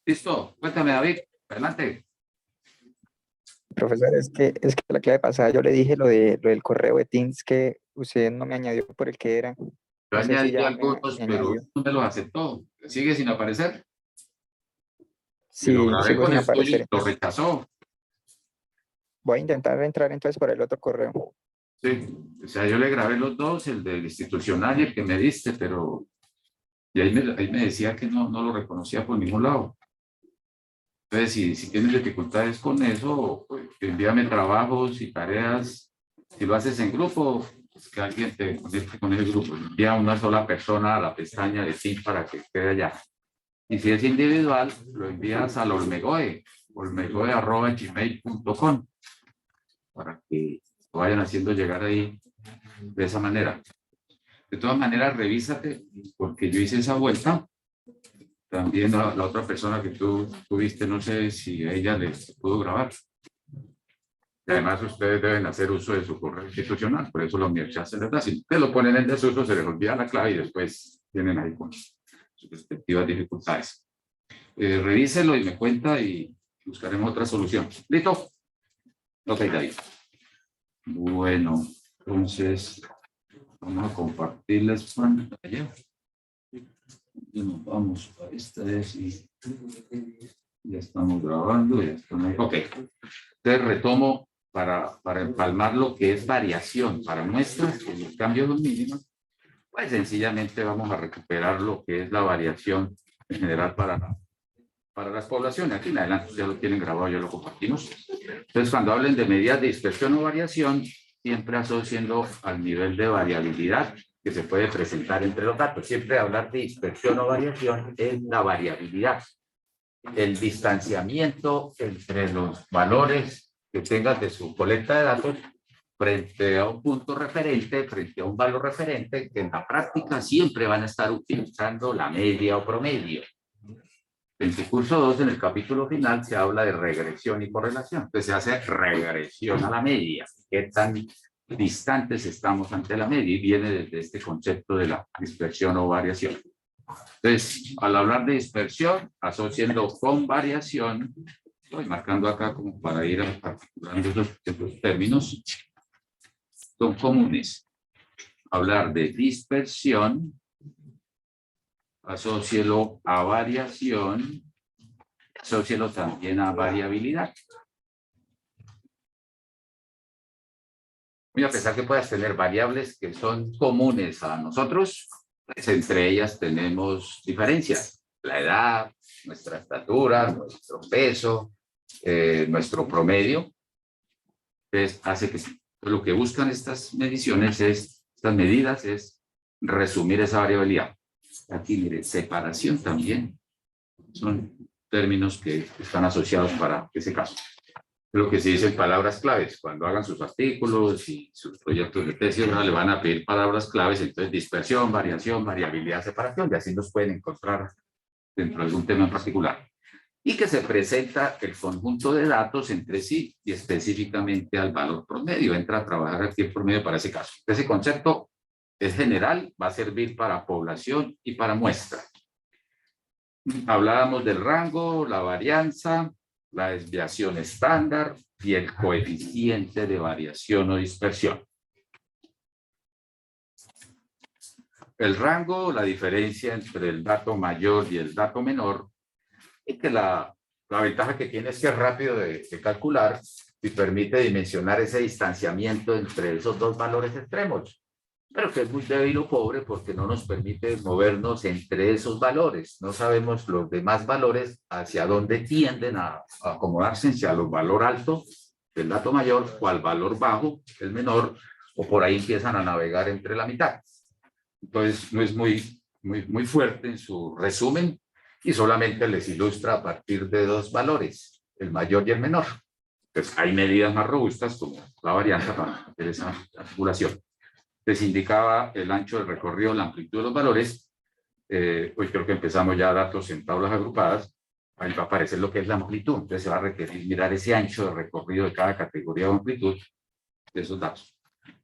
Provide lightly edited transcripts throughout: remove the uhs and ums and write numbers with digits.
Listo, cuéntame, David, adelante. Profesor, es que la clave pasada yo le dije lo del correo de Teams que usted no me añadió por el que era. Yo No sé si añadí ya algunos, me pero añadió. no me los aceptó. Sigue sin aparecer. Y lo Sí, grabé sigo con sin el tuyo aparecer. y lo Entonces rechazó. voy a intentar entrar entonces por el otro correo. Sí, o sea, yo le grabé los dos, el del institucional y el que me diste, pero y ahí me decía que no lo reconocía por ningún lado. Entonces, si tienes dificultades con eso, pues, envíame trabajos y tareas. Si lo haces en grupo, pues que alguien te conecte con el grupo. Envía a una sola persona a la pestaña de Teams para que quede allá. Y si es individual, lo envías al olmegoe@gmail.com para que lo vayan haciendo llegar ahí de esa manera. De todas maneras, revísate, porque yo hice esa vuelta. También la otra persona que tú tuviste, no sé si a ella les pudo grabar. Y además, ustedes deben hacer uso de su correo institucional, por eso la universidad se les da. Si ustedes lo ponen en desuso, se les olvida la clave y después tienen ahí con sus respectivas dificultades. Revíselo y me cuenta y buscaremos otra solución. ¿Listo? Ok, David. Bueno, entonces vamos a compartirles pantalla. Y nos vamos a esta vez y ya estamos grabando. Ya estamos. Ok. Entonces retomo para empalmar lo que es variación para muestras, que el cambio de mínimos. Pues sencillamente vamos a recuperar lo que es la variación en general para las poblaciones. Aquí en adelante ya lo tienen grabado, ya lo compartimos. Entonces, cuando hablen de medidas de dispersión o variación, siempre asociando al nivel de variabilidad que se puede presentar entre los datos. Siempre hablar de dispersión o variación es la variabilidad, el distanciamiento entre los valores que tengas de su colecta de datos frente a un punto referente, frente a un valor referente, que en la práctica siempre van a estar utilizando la media o promedio. En su curso 2, en el capítulo final, se habla de regresión y correlación. Entonces se hace regresión a la media. ¿Qué tan distantes estamos ante la media? Y viene desde este concepto de la dispersión o variación. Entonces, al hablar de dispersión, asociando con variación, estoy marcando acá como para ir articulando esos términos, son comunes. Hablar de dispersión, asócielo a variación, asócielo también a variabilidad. Muy a pesar que puedas tener variables que son comunes a nosotros, pues entre ellas tenemos diferencias. La edad, nuestra estatura, nuestro peso, nuestro promedio. Entonces, hace que lo que buscan estas mediciones estas medidas es resumir esa variabilidad. Aquí, mire, separación también. Son términos que están asociados para ese caso. Lo que se dice en palabras claves, cuando hagan sus artículos y sus proyectos de tesis, ¿no? Le van a pedir palabras claves, entonces dispersión, variación, variabilidad, separación, y así los pueden encontrar dentro de algún tema en particular. Y que se presenta el conjunto de datos entre sí y específicamente al valor promedio. Entra a trabajar aquí el promedio para ese caso. Ese concepto es general, va a servir para población y para muestra. Hablábamos del rango, la varianza, la desviación estándar y el coeficiente de variación o dispersión. El rango, la diferencia entre el dato mayor y el dato menor, y que la ventaja que tiene es que es rápido de calcular y permite dimensionar ese distanciamiento entre esos dos valores extremos, pero que es muy débil o pobre porque no nos permite movernos entre esos valores. No sabemos los demás valores hacia dónde tienden a acomodarse, si al valor alto del dato mayor o al valor bajo, el menor, o por ahí empiezan a navegar entre la mitad. Entonces no es muy fuerte en su resumen y solamente les ilustra a partir de dos valores, el mayor y el menor. Entonces hay medidas más robustas como la varianza para hacer esa articulación. Les indicaba el ancho del recorrido, la amplitud de los valores. Hoy creo que empezamos ya datos en tablas agrupadas. Ahí va a aparecer lo que es la amplitud. Entonces se va a requerir mirar ese ancho de recorrido de cada categoría o amplitud de esos datos.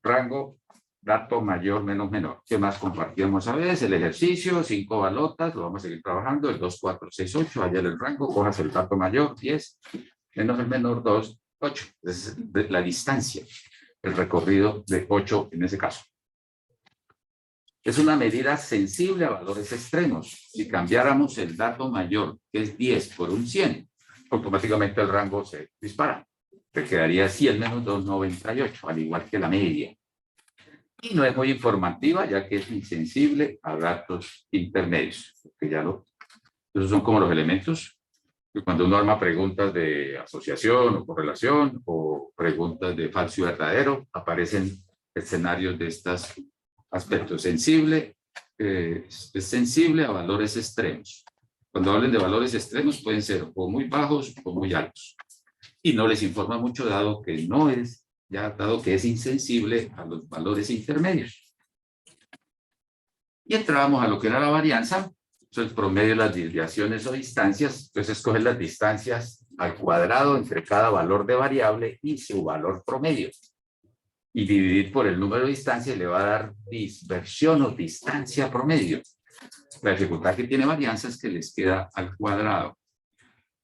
Rango dato mayor menos menor. ¿Qué más compartíamos a veces? El ejercicio, 5 balotas, lo vamos a seguir trabajando, el 2, 4, 6, 8, ayer el rango, cojas el dato mayor, 10, menos el menor, 2, 8. Es la distancia, el recorrido de 8 en ese caso. Es una medida sensible a valores extremos. Si cambiáramos el dato mayor, que es 10 por un 100, automáticamente el rango se dispara. Te quedaría 100 menos 298, al igual que la media. Y no es muy informativa, ya que es insensible a datos intermedios. Que ya esos son como los elementos que cuando uno arma preguntas de asociación o correlación o preguntas de falso y verdadero, aparecen escenarios de estos aspectos. Sensible, es sensible a valores extremos. Cuando hablen de valores extremos pueden ser o muy bajos o muy altos. Y no les informa mucho dado que es insensible a los valores intermedios. Y entramos a lo que era la varianza, eso es el promedio de las desviaciones o distancias. Entonces escoger las distancias al cuadrado entre cada valor de variable y su valor promedio. Y dividir por el número de distancias le va a dar dispersión o distancia promedio. La dificultad que tiene varianza es que les queda al cuadrado.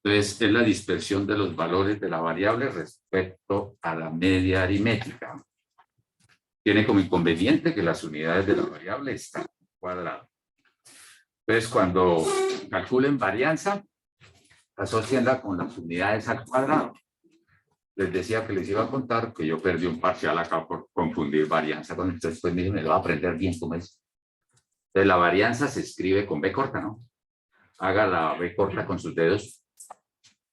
Entonces, es la dispersión de los valores de la variable respecto a la media aritmética. Tiene como inconveniente que las unidades de la variable están al cuadrado. Entonces, cuando calculen varianza, asocienla con las unidades al cuadrado. Les decía que les iba a contar que yo perdí un parcial acá por confundir varianza con esto. Después me lo voy a aprender bien cómo es. Entonces, la varianza se escribe con B corta, ¿no? Haga la B corta con sus dedos.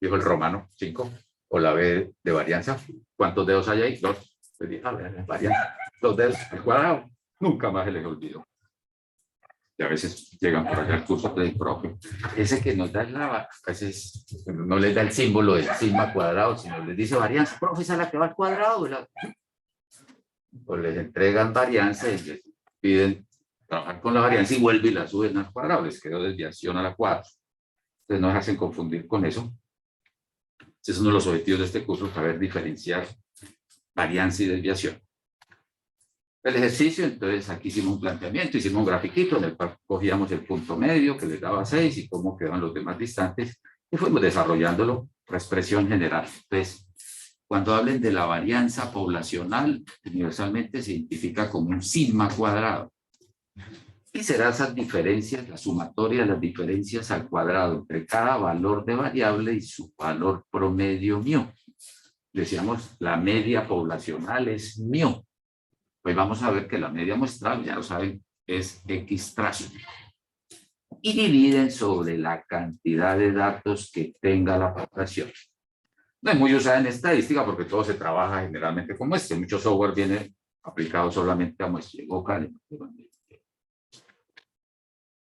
Dijo el romano, 5, o la B de varianza. ¿Cuántos dedos hay ahí? 2. Le dije, varianza, 2 dedos al cuadrado. Nunca más se les olvidó. Y a veces llegan por allá al curso del profe. Ese que nos da a veces no les da el símbolo del sigma cuadrado, sino les dice varianza. Profe, esa es la que va al cuadrado. Pues les entregan varianza y les piden trabajar con la varianza y vuelven y la suben al cuadrado. Les quedó desviación a la cuadra. Entonces no se hacen confundir con eso. Ese es uno de los objetivos de este curso, saber diferenciar varianza y desviación. El ejercicio, entonces aquí hicimos un planteamiento, hicimos un grafiquito en el cual cogíamos el punto medio que les daba 6 y cómo quedaban los demás distantes y fuimos desarrollándolo por expresión general. Entonces, cuando hablen de la varianza poblacional, universalmente se identifica como un sigma cuadrado. Y será esas diferencias, la sumatoria de las diferencias al cuadrado entre cada valor de variable y su valor promedio μ. Decíamos, la media poblacional es μ. Pues vamos a ver que la media muestral, ya lo saben, es X trazo. Y dividen sobre la cantidad de datos que tenga la población. No es muy usada en estadística porque todo se trabaja generalmente como este. Mucho software viene aplicado solamente a muestras vocales.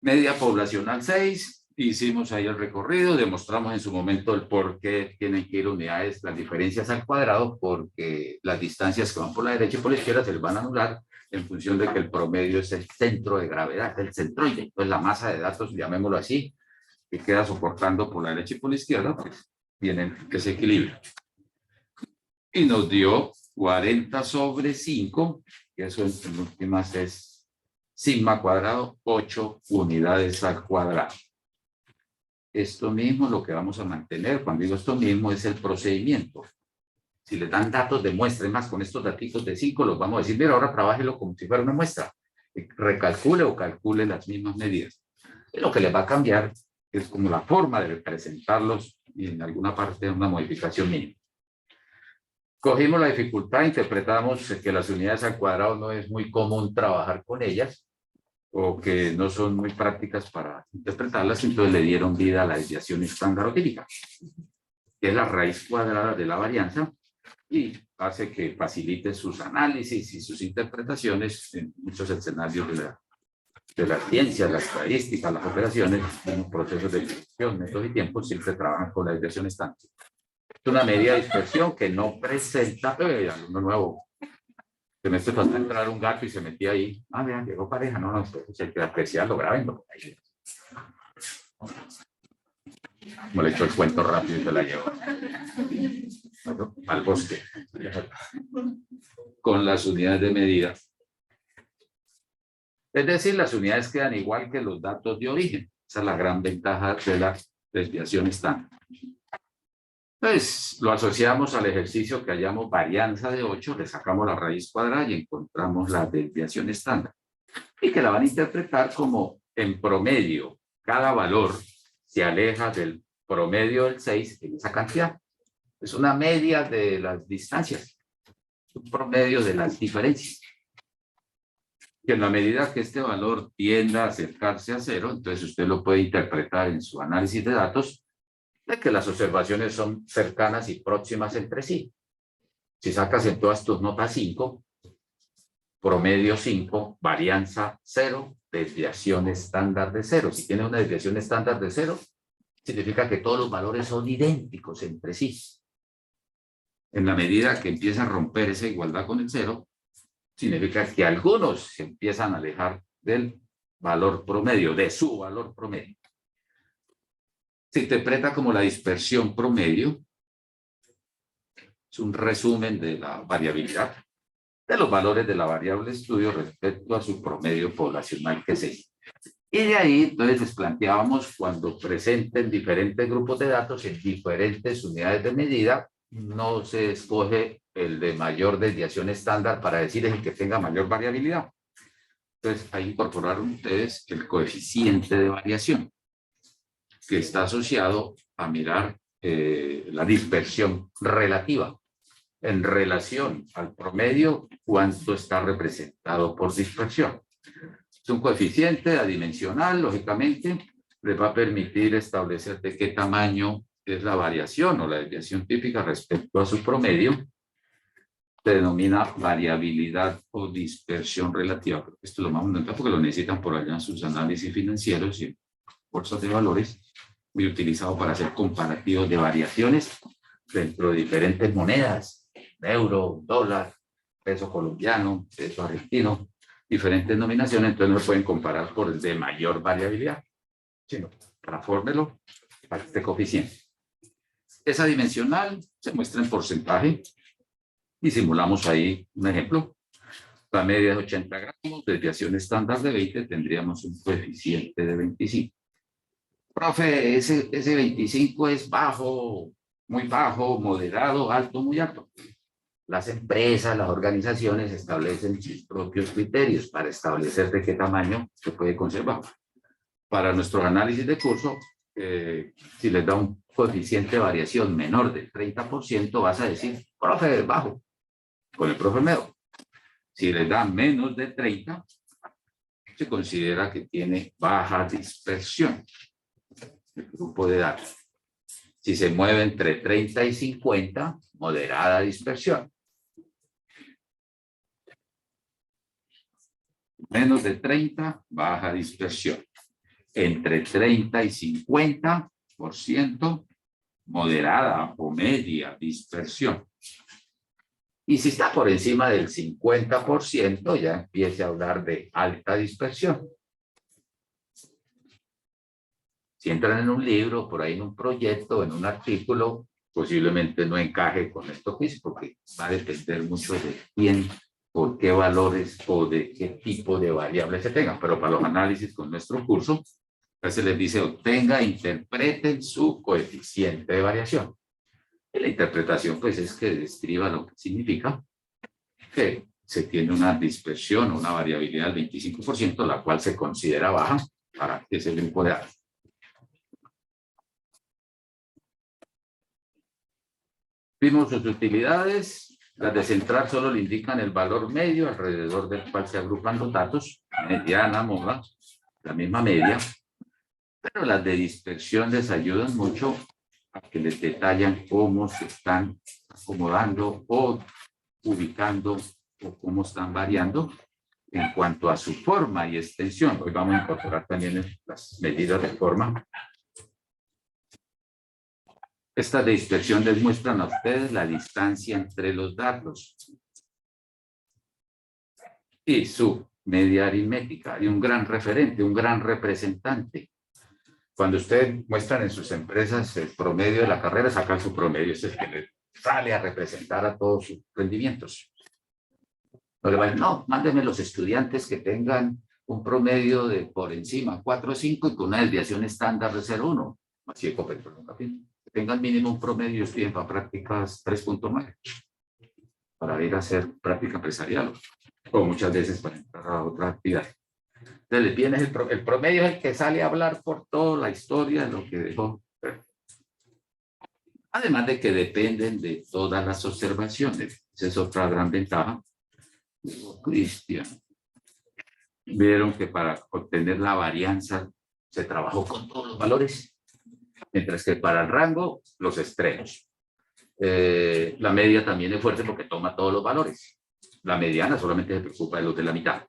Media poblacional 6, hicimos ahí el recorrido, demostramos en su momento el por qué tienen que ir unidades, las diferencias al cuadrado, porque las distancias que van por la derecha y por la izquierda se les van a anular en función de que el promedio es el centro de gravedad, el centroide. Entonces la masa de datos, llamémoslo así, que queda soportando por la derecha y por la izquierda, pues tienen ese equilibrio. Y nos dio 40 sobre 5, que eso en últimas es sigma cuadrado, 8 unidades al cuadrado. Esto mismo es lo que vamos a mantener. Cuando digo esto mismo es el procedimiento. Si les dan datos de muestra, más con estos datitos de 5, los vamos a decir, mira, ahora trabájelo como si fuera una muestra. Recalcule o calcule las mismas medidas. Y lo que les va a cambiar es como la forma de presentarlos y en alguna parte una modificación mínima. Cogimos la dificultad, interpretamos que las unidades al cuadrado no es muy común trabajar con ellas, o que no son muy prácticas para interpretarlas, entonces le dieron vida a la desviación estándar o típica, que es la raíz cuadrada de la varianza, y hace que facilite sus análisis y sus interpretaciones en muchos escenarios de la ciencia, la estadística, las operaciones, en los procesos de dispersión, métodos y tiempos, siempre trabajan con la desviación estándar. Es una medida de dispersión que no presenta, alumno nuevo, que me estoy pasando a entrar un gato y se metía ahí. Ah, vean, llegó pareja. No, no, se hay que apreciarlo, grábenlo. Como le echó el cuento rápido y se la llevó. Al bosque. Con las unidades de medida Es decir, las unidades quedan igual que los datos de origen. Esa es la gran ventaja de la desviación estándar. Pues lo asociamos al ejercicio que hallamos varianza de 8, le sacamos la raíz cuadrada y encontramos la desviación estándar. Y que la van a interpretar como en promedio, cada valor se aleja del promedio del 6 en esa cantidad. Es una media de las distancias, un promedio de las diferencias. Que en la medida que este valor tienda a acercarse a 0, entonces usted lo puede interpretar en su análisis de datos de que las observaciones son cercanas y próximas entre sí. Si sacas en todas tus notas 5, promedio 5, varianza 0, desviación estándar de 0. Si tienes una desviación estándar de 0, significa que todos los valores son idénticos entre sí. En la medida que empieza a romper esa igualdad con el 0, significa que algunos se empiezan a alejar del valor promedio, de su valor promedio. Se interpreta como la dispersión promedio. Es un resumen de la variabilidad de los valores de la variable estudio respecto a su promedio poblacional que se hizo. Y de ahí, entonces, les planteábamos cuando presenten diferentes grupos de datos en diferentes unidades de medida, no se escoge el de mayor desviación estándar para decir el que tenga mayor variabilidad. Entonces, ahí incorporaron ustedes el coeficiente de variación, que está asociado a mirar la dispersión relativa. En relación al promedio, cuánto está representado por dispersión. Es un coeficiente adimensional, lógicamente, les va a permitir establecer de qué tamaño es la variación o la desviación típica respecto a su promedio. Se denomina variabilidad o dispersión relativa. Esto lo vamos a notar porque lo necesitan por allá en sus análisis financieros y bolsas de valores, muy utilizado para hacer comparativos de variaciones dentro de diferentes monedas, euro, dólar, peso colombiano, peso argentino, diferentes denominaciones, entonces no se pueden comparar por el de mayor variabilidad, sino transfórmelo para este coeficiente. Esa dimensional se muestra en porcentaje y simulamos ahí un ejemplo. La media es 80 gramos, desviación estándar de 20, tendríamos un coeficiente de 25. Profe, ese 25 es bajo, muy bajo, moderado, alto, muy alto. Las empresas, las organizaciones establecen sus propios criterios para establecer de qué tamaño se puede conservar. Para nuestro análisis de curso, si les da un coeficiente de variación menor del 30%, vas a decir, profe, bajo, con el profe Meo. Si les da menos de 30, se considera que tiene baja dispersión el grupo de datos. Si se mueve entre 30 y 50, moderada dispersión. Menos de 30, baja dispersión. Entre 30 y 50%, moderada o media dispersión. Y si está por encima del 50%, ya empiece a hablar de alta dispersión. Si entran en un libro, por ahí en un proyecto, en un artículo, posiblemente no encaje con esto porque va a depender mucho de quién, por qué valores o de qué tipo de variables se tengan. Pero para los análisis con nuestro curso, se les dice obtenga, interpreten su coeficiente de variación. Y la interpretación pues es que describa lo que significa que se tiene una dispersión o una variabilidad del 25%, la cual se considera baja para ese grupo de datos. Vimos sus utilidades. Las de central solo le indican el valor medio alrededor del cual se agrupan los datos, mediana, moda, la misma media. Pero las de dispersión les ayudan mucho a que les detallan cómo se están acomodando o ubicando o cómo están variando en cuanto a su forma y extensión. Hoy vamos a incorporar también las medidas de forma. Estas de dispersión les muestran a ustedes la distancia entre los datos y su media aritmética y un gran referente, un gran representante. Cuando ustedes muestran en sus empresas el promedio de la carrera, sacan su promedio, ese es el que les sale a representar a todos sus rendimientos. No, mándenme los estudiantes que tengan un promedio de por encima 4,5 y con una desviación estándar de 0,1. Así que tengan mínimo un promedio y estudien para prácticas 3,9 para ir a hacer práctica empresarial o muchas veces para entrar a otra actividad. Entonces, vienes el promedio es el que sale a hablar por toda la historia de lo que dejó. Además de que dependen de todas las observaciones. Esa es otra gran ventaja. Cristian, vieron que para obtener la varianza se trabajó con todos los valores, mientras que para el rango, los extremos. La media también es fuerte porque toma todos los valores. La mediana solamente se preocupa de los de la mitad.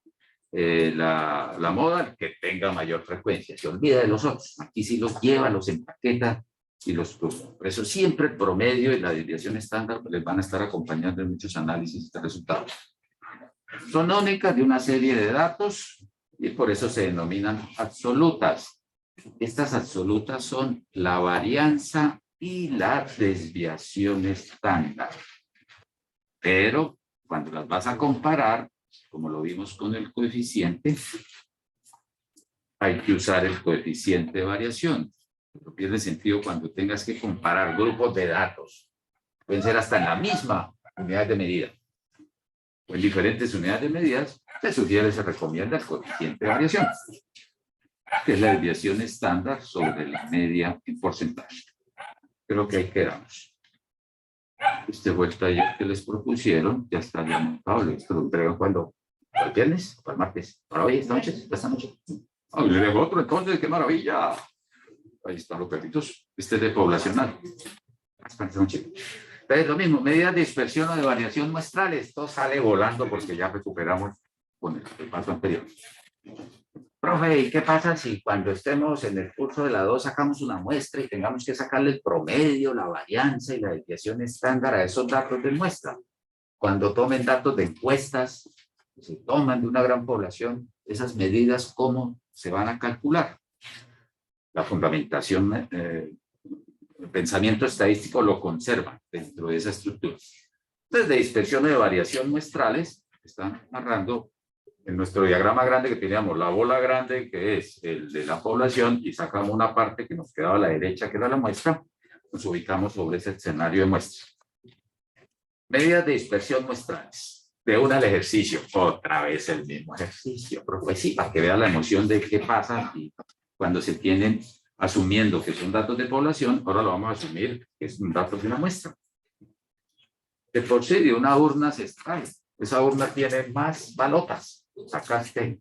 La moda, que tenga mayor frecuencia, se olvida de los otros. Aquí sí los lleva, los empaqueta y los cruza. Por eso siempre el promedio y la desviación estándar les van a estar acompañando en muchos análisis de resultados. Son únicas de una serie de datos y por eso se denominan absolutas. Estas absolutas son la varianza y la desviación estándar. Pero cuando las vas a comparar, como lo vimos con el coeficiente, hay que usar el coeficiente de variación. No pierde sentido cuando tengas que comparar grupos de datos. Pueden ser hasta en la misma unidad de medida o en diferentes unidades de medidas. Se recomienda el coeficiente de variación, que es la desviación estándar sobre la media en porcentaje. Creo que ahí quedamos. Este fue el taller que les propusieron. Ya está ya montado. Esto lo entregan cuando, ¿para el viernes o para el martes? ¿Para hoy, esta noche? ¿Esta noche? Ah, le dejo otro entonces. ¡Qué maravilla! Ahí están los perritos. Este es de poblacional. Entonces, lo mismo, medidas de dispersión o de variación muestrales. Esto sale volando porque ya recuperamos con el paso anterior. Profe, ¿y qué pasa si cuando estemos en el curso de la 2 sacamos una muestra y tengamos que sacarle el promedio, la varianza y la desviación estándar a esos datos de muestra? Cuando tomen datos de encuestas, se toman de una gran población, esas medidas, ¿cómo se van a calcular? La fundamentación, el pensamiento estadístico lo conserva dentro de esa estructura. Entonces, de dispersión y de variación muestrales, están narrando en nuestro diagrama grande que teníamos la bola grande, que es el de la población, y sacamos una parte que nos quedaba a la derecha, que era la muestra, nos ubicamos sobre ese escenario de muestra. Medidas de dispersión muestrales. De una al ejercicio, otra vez el mismo ejercicio, pero pues sí, para que vea la emoción de qué pasa y cuando se tienen, asumiendo que son datos de población, ahora lo vamos a asumir que es un dato de una muestra. De por sí, de una urna se extrae. Esa urna tiene más balotas. Sacaste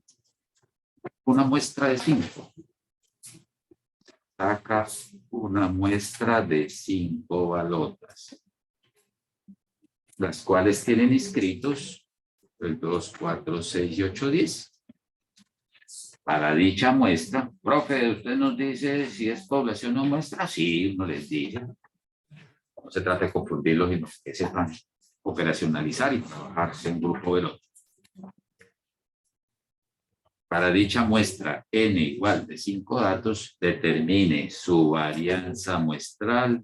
una muestra de 5. Sacas una muestra de 5 balotas, las cuales tienen inscritos el 2, 4, 6 y 8, 10. Para dicha muestra, profe, usted nos dice si es población o muestra. Sí, uno les dice. No se trata de confundirlos, sino que sepan operacionalizar y trabajarse en grupo del otro. Para dicha muestra n igual de 5 datos, determine su varianza muestral.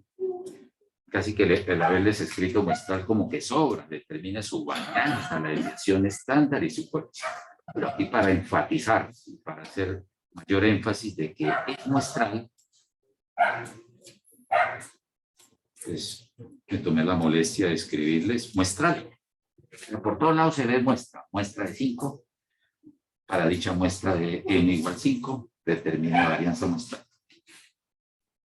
Casi que el haberles escrito muestral como que sobra. Determine su varianza, la desviación estándar y su coeficiente. Pero aquí para enfatizar, para hacer mayor énfasis de que es muestral, pues me tomé la molestia de escribirles muestral. Pero por todos lados se ve muestra de 5. Para dicha muestra de n igual 5, determine la varianza muestral.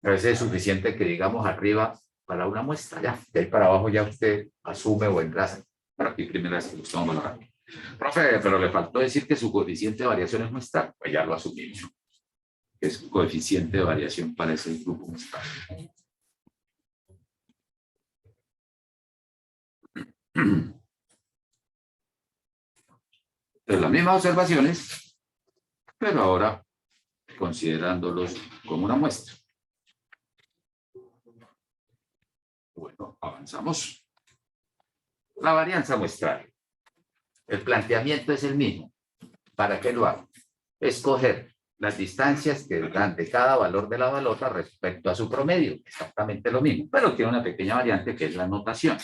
A veces es suficiente que digamos arriba para una muestra, ya. De ahí para abajo ya usted asume o enlaza. Para aquí primera vez que lo estamos valorando. Profe, pero le faltó decir que su coeficiente de variación es muestral. Pues ya lo asumimos. Es coeficiente de variación para ese grupo muestral. Entonces, las mismas observaciones, pero ahora considerándolos como una muestra. Bueno, avanzamos. La varianza muestral. El planteamiento es el mismo. ¿Para qué lo hago? Escoger las distancias que dan de cada valor de la balota respecto a su promedio. Exactamente lo mismo, pero tiene una pequeña variante que es la notación.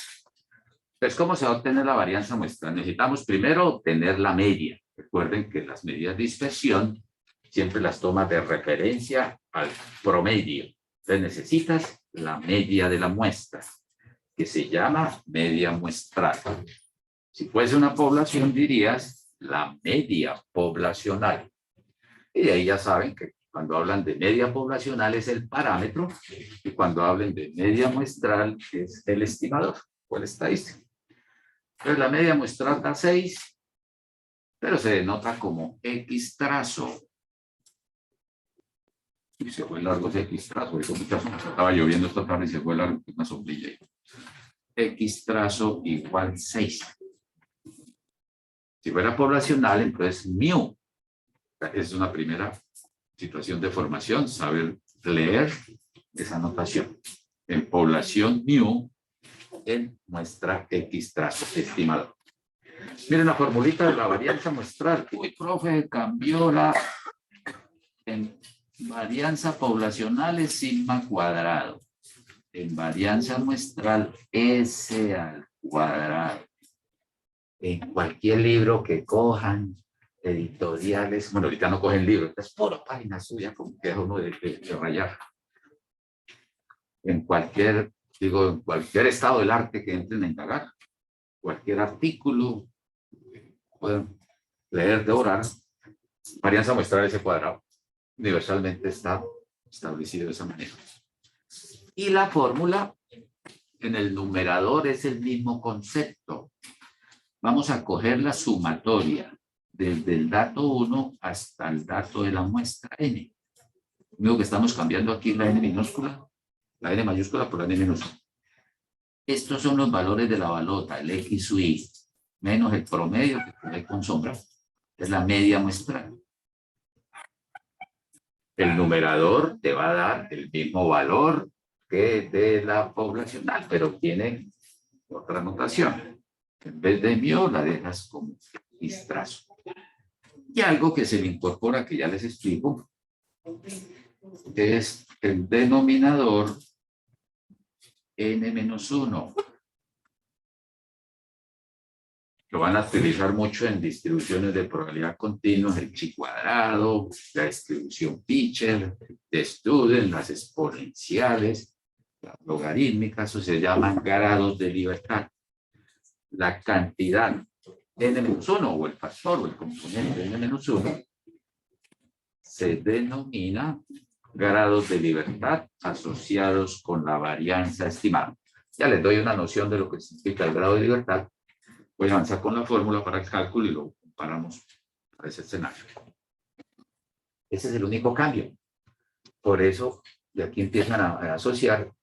Entonces, ¿cómo se va a obtener la varianza muestral? Necesitamos primero obtener la media. Recuerden que las medidas de dispersión siempre las tomas de referencia al promedio. Entonces necesitas la media de la muestra, que se llama media muestral. Si fuese una población, dirías la media poblacional. Y de ahí ya saben que cuando hablan de media poblacional es el parámetro, y cuando hablen de media muestral es el estimador o el estadístico. Entonces la media muestral da 6, pero se denota como X trazo. Y se fue largo ese X trazo. Estaba lloviendo esta tarde y se fue largo una sombrilla. X trazo igual 6. Si fuera poblacional, entonces mu. Es una primera situación de formación, saber leer esa notación. En población mu, en muestra X trazo estimado. Miren la formulita de la varianza muestral. Uy, profe, cambió la... En varianza poblacional es sigma cuadrado. En varianza muestral, S al cuadrado. En cualquier libro que cojan, editoriales, bueno, ahorita no cogen libros, es pura página suya, como que es uno de rayar. En cualquier, digo, en cualquier estado del arte que entren a indagar, cualquier artículo, pueden leer, devorar, varianza muestral ese cuadrado. Universalmente está establecido de esa manera. Y la fórmula en el numerador es el mismo concepto. Vamos a coger la sumatoria desde el dato 1 hasta el dato de la muestra n. Lo único que estamos cambiando aquí es la n minúscula, la n mayúscula por la n minúscula. Estos son los valores de la balota, el x u y, menos el promedio que hay con sombra, es la media muestral. El numerador te va a dar el mismo valor que de la poblacional, pero tiene otra notación. En vez de mu, la dejas como X trazo. Y algo que se le incorpora, que ya les explico, es el denominador n-1. Lo van a utilizar mucho en distribuciones de probabilidad continua, el chi cuadrado, la distribución Pitcher, de Student, las exponenciales, las logarítmicas, eso se llaman grados de libertad. La cantidad n-1 o el factor o el componente n-1 se denomina grados de libertad asociados con la varianza estimada. Ya les doy una noción de lo que significa el grado de libertad. Voy a avanzar con la fórmula para el cálculo y lo comparamos para ese escenario. Ese es el único cambio. Por eso, de aquí empiezan a asociar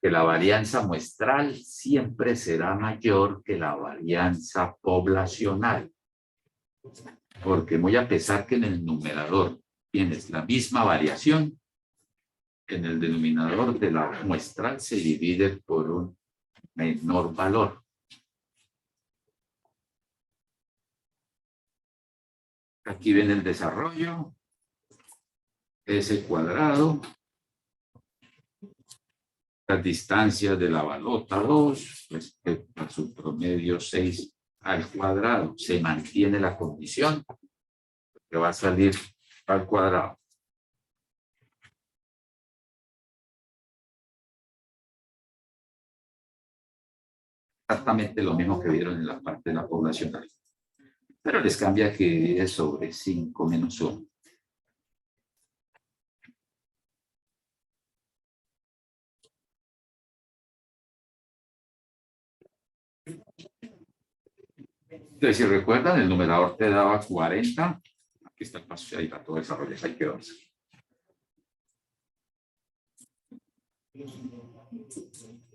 que la varianza muestral siempre será mayor que la varianza poblacional. Porque muy a pesar que en el numerador tienes la misma variación, en el denominador de la muestral se divide por un menor valor. Aquí viene el desarrollo, S cuadrado, las distancias de la balota 2 respecto a su promedio 6 al cuadrado. Se mantiene la condición que va a salir al cuadrado. Exactamente lo mismo que vieron en la parte de la poblacional. Pero les cambia que es sobre 5 menos 1. Entonces, si recuerdan, el numerador te daba 40. Aquí está el paso, ahí está todo el desarrollo, ahí quedó.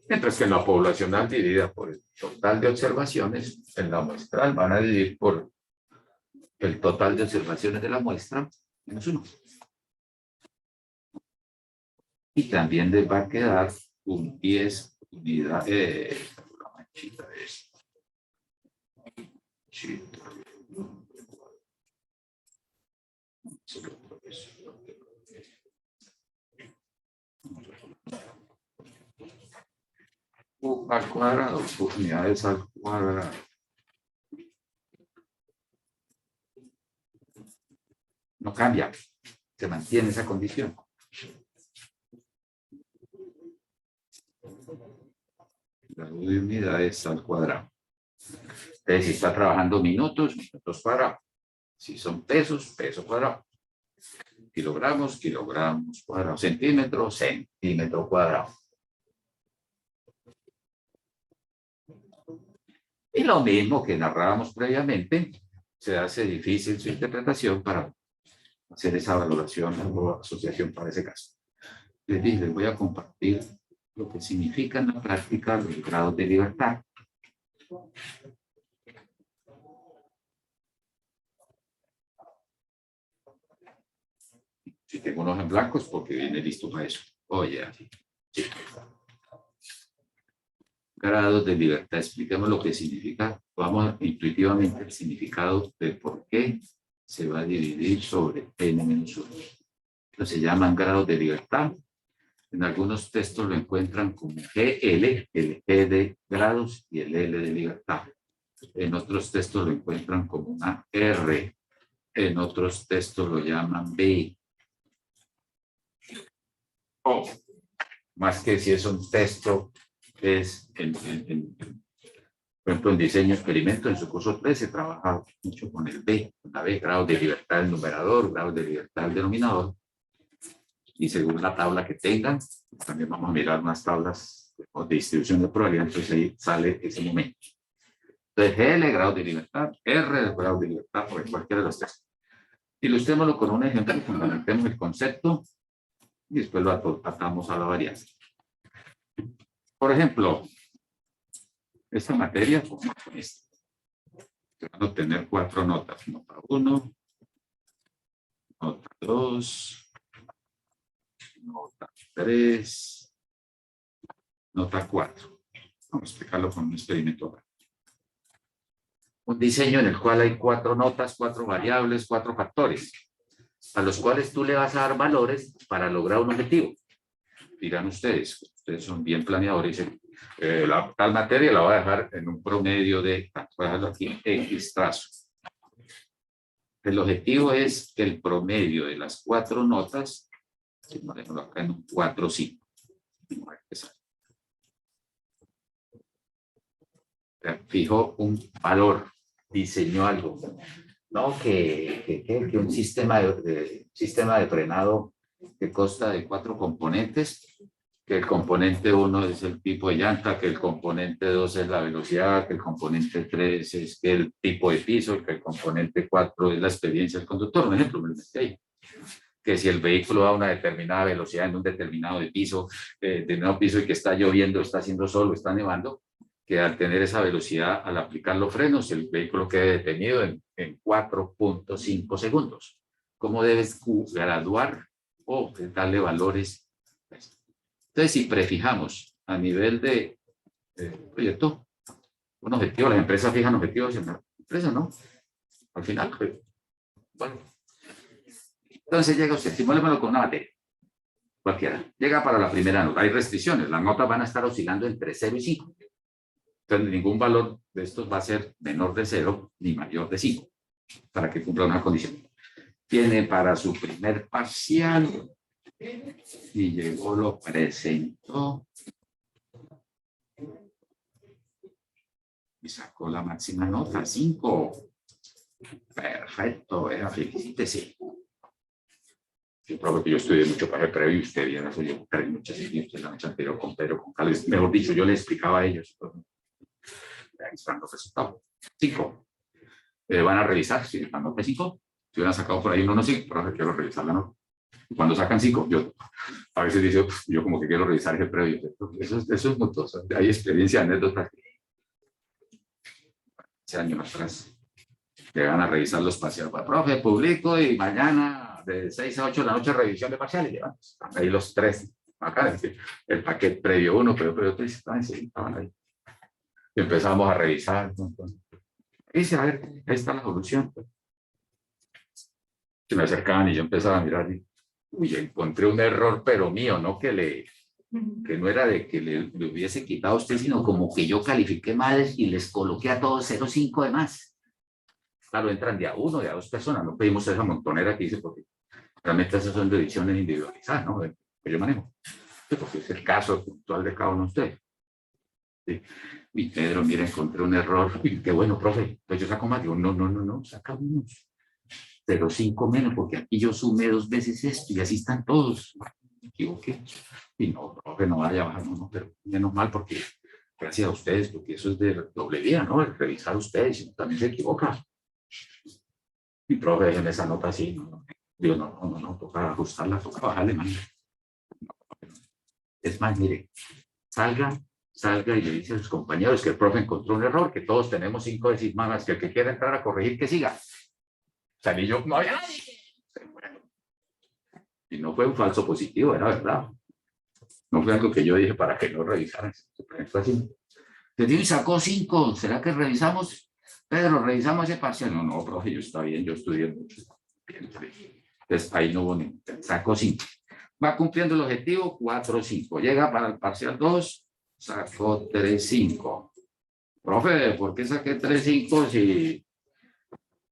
Mientras que en la poblacional dividida por el total de observaciones, en la muestral van a dividir por el total de observaciones de la muestra menos 1. Y también les va a quedar un 10 unidades. La manchita de esto. U al cuadrado, unidades al cuadrado. no cambia, se mantiene esa condición. Grado de unidades al cuadrado. Entonces, si está trabajando minutos, minutos cuadrados. Si son pesos, peso cuadrado. Kilogramos, kilogramos cuadrados. Centímetros, centímetro cuadrado. Y lo mismo que narrábamos previamente, se hace difícil su interpretación para hacer esa valoración o asociación para ese caso. Les voy a compartir lo que significa en la práctica los grados de libertad. Si tengo unos en blancos, porque viene listo para eso. Oye, sí. Grados de libertad. Expliquemos lo que significa. Vamos intuitivamente el significado de por qué se va a dividir sobre n-1. Entonces se llaman grados de libertad. En algunos textos lo encuentran como GL, el G de grados y el L de libertad. En otros textos lo encuentran como una R. En otros textos lo llaman B. O, más que si es un texto, es por ejemplo, en diseño experimento, en su curso 3 se trabaja mucho con el B, con la B, grados de libertad del numerador, grados de libertad del denominador. Y según la tabla que tengan, también vamos a mirar unas tablas de distribución de probabilidad, entonces ahí sale ese momento. Entonces, GL, grado de libertad, R, grado de libertad, por cualquiera de los tres. Ilustrémoslo con un ejemplo, fundamentemos el concepto y después lo atamos a la varianza. Por ejemplo, esta materia, como con esta, van a obtener 4 notas. Nota 1, nota 2, nota 3, nota 4. Vamos a explicarlo con un experimento. Un diseño en el cual hay 4 notas, 4 variables, 4 factores, a los cuales tú le vas a dar valores para lograr un objetivo. Dirán ustedes son bien planeadores, dicen, tal materia la voy a dejar en un promedio de, voy a dejarlo aquí, X trazo. El objetivo es que el promedio de las 4 notas, si no déjalo acá en un 4 o 5. Fijo un valor, diseñó algo. No, que un sistema de frenado que consta de 4 componentes, que el componente 1 es el tipo de llanta, que el componente 2 es la velocidad, que el componente 3 es el tipo de piso, que el componente 4 es la experiencia del conductor. Un ejemplo, que si el vehículo va a una determinada velocidad en un determinado piso y que está lloviendo, está haciendo sol, está nevando, que al tener esa velocidad, al aplicar los frenos, el vehículo quede detenido en 4.5 segundos. ¿Cómo debes graduar o darle valores? Entonces, si prefijamos a nivel de proyecto, un objetivo, las empresas fijan objetivos en la empresa, ¿no? Al final, pues, bueno. Entonces llega usted, simulémoslo con una materia, cualquiera. Llega para la primera nota, hay restricciones, las notas van a estar oscilando entre 0 y 5. Entonces, ningún valor de estos va a ser menor de 0 ni mayor de 5, para que cumpla una condición. Tiene para su primer parcial, y llegó, lo presentó, y sacó la máxima nota, 5. Perfecto, felicítese. Yo creo que yo estudié mucho para el previo y usted viene, yo perdí muchas experiencias la noche anterior con Pedro, con Carlos. Mejor dicho, yo le explicaba a ellos. Ahí están los resultados. 5. Van a revisar si están los 5. Si hubieran sacado por ahí uno, no sé, pero quiero revisar la nota. Cuando sacan 5, yo a veces digo, yo como que quiero revisar ese previo. Eso es mutuoso. Hay experiencia, anécdotas. Hace años atrás, llegan a revisar los parciales. Profe, publico y mañana de 6 a 8 de la noche revisión de parciales. Llevan ahí los 3. Acá, el paquete previo 1, previo 3, estaban ahí. Y empezamos a revisar. Y dice, a ver, ahí está la solución. Se me acercaban y yo empezaba a mirar y, uy, encontré un error, pero mío, no que no era de que le hubiese quitado a usted, sino como que yo califiqué mal y les coloqué a todos 0.5 de más. Claro, entran de a uno, de a dos personas, no pedimos esa montonera que dice, porque realmente esas son ediciones individualizadas, ¿no? Que yo manejo. Sí, porque es el caso puntual de cada uno de ustedes. Sí. Y Pedro, mira, encontré un error. Y qué bueno, profe. Pues yo saco más. Digo, no, saca unos. 0,5 menos, porque aquí yo sumé 2 veces esto y así están todos. Me equivoqué. Y no, profe, no vaya a bajar, no, pero menos mal, porque gracias a ustedes, porque eso es de doble vía, ¿no? El revisar ustedes, si también se equivoca. Y profe, déjenme esa nota así. No. Digo, no, toca ajustarla, toca bajarle, man. Es más, mire, salga y le dice a sus compañeros que el profe encontró un error, que todos tenemos 5 décimas, que el que quiera entrar a corregir, que siga. Salí yo, no había nadie. Y no fue un falso positivo, era verdad. No fue algo que yo dije para que no revisaran. Fue así. Te digo, y sacó 5. ¿Será que revisamos? Pedro, revisamos ese parcial. No, profe, yo está bien, yo estudié mucho. Entonces ahí no hubo ni. Sacó 5. Va cumpliendo el objetivo, 4, 5. Llega para el parcial 2, sacó 3, 5. Profe, ¿por qué saqué 3, 5 si